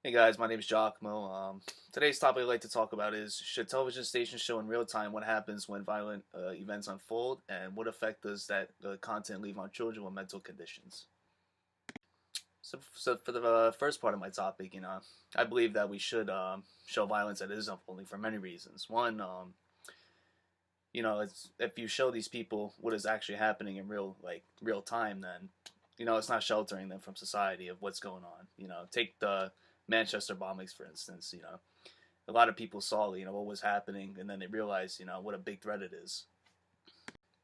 Hey guys, my name is Giacomo. Today's topic I'd like to talk about is should television stations show in real time what happens when violent events unfold, and what effect does that content leave on children with mental conditions? So for the first part of my topic, I believe that we should show violence that is unfolding for many reasons. One, it's, if you show these people what is actually happening in real time, then it's not sheltering them from society of what's going on. Take the Manchester bombings for instance. A lot of people saw what was happening, and then they realized what a big threat it is.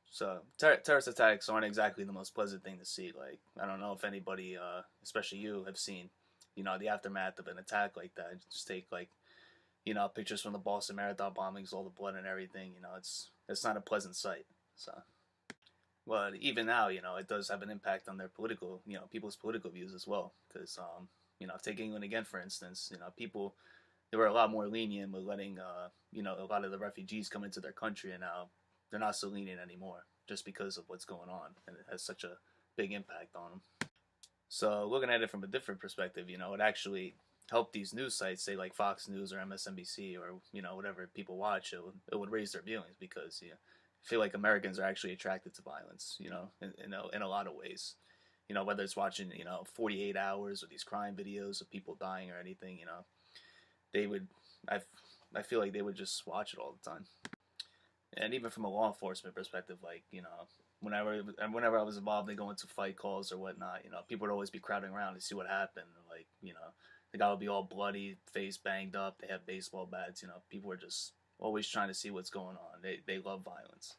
So terrorist attacks aren't exactly the most pleasant thing to see. Like, I don't know if anybody, especially you, have seen the aftermath of an attack like that. Just take pictures from the Boston Marathon bombings, all the blood and everything. It's not a pleasant sight. So, but even now, it does have an impact on their political, people's political views as well. Because, take England again, for instance. People, they were a lot more lenient with letting, a lot of the refugees come into their country, and now they're not so lenient anymore, just because of what's going on, and it has such a big impact on them. So, looking at it from a different perspective, it actually helped these news sites, say like Fox News or MSNBC or whatever people watch. It would raise their viewings because I feel like Americans are actually attracted to violence, in a lot of ways. Whether it's watching 48 hours or these crime videos of people dying or anything, they would I feel like they would just watch it all the time. And even from a law enforcement perspective, like whenever I was involved in going to fight calls or whatnot, people would always be crowding around to see what happened. Like, the guy would be all bloody, face banged up. They have baseball bats. People were just always trying to see what's going on. They love violence.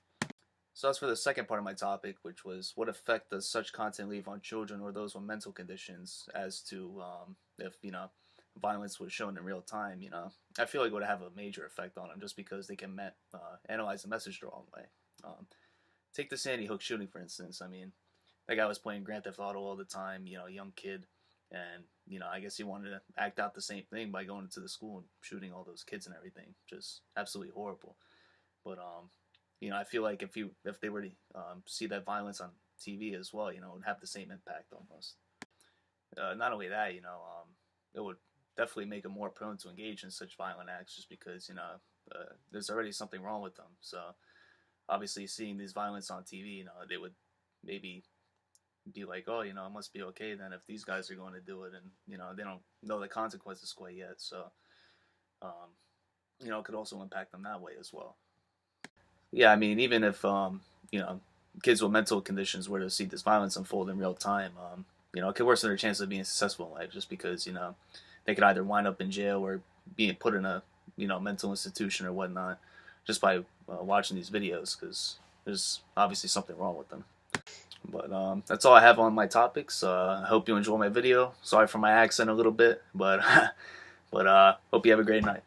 So that's for the second part of my topic, which was what effect does such content leave on children or those with mental conditions, as to if violence was shown in real time. I feel like it would have a major effect on them, just because they can analyze the message the wrong way. Take the Sandy Hook shooting, for instance. I mean, that guy was playing Grand Theft Auto all the time, a young kid, and I guess he wanted to act out the same thing by going into the school and shooting all those kids and everything. Just absolutely horrible. But I feel like if they were to see that violence on TV as well, it would have the same impact almost. Not only that, it would definitely make them more prone to engage in such violent acts, just because there's already something wrong with them. So obviously, seeing these violence on TV, they would maybe be like, oh, it must be okay then if these guys are going to do it, and they don't know the consequences quite yet. So it could also impact them that way as well. Yeah, I mean, even if kids with mental conditions were to see this violence unfold in real time, it could worsen their chance of being successful in life, just because they could either wind up in jail or being put in a mental institution or whatnot, just by watching these videos, because there's obviously something wrong with them. But that's all I have on my topics. I hope you enjoy my video. Sorry for my accent a little bit, but hope you have a great night.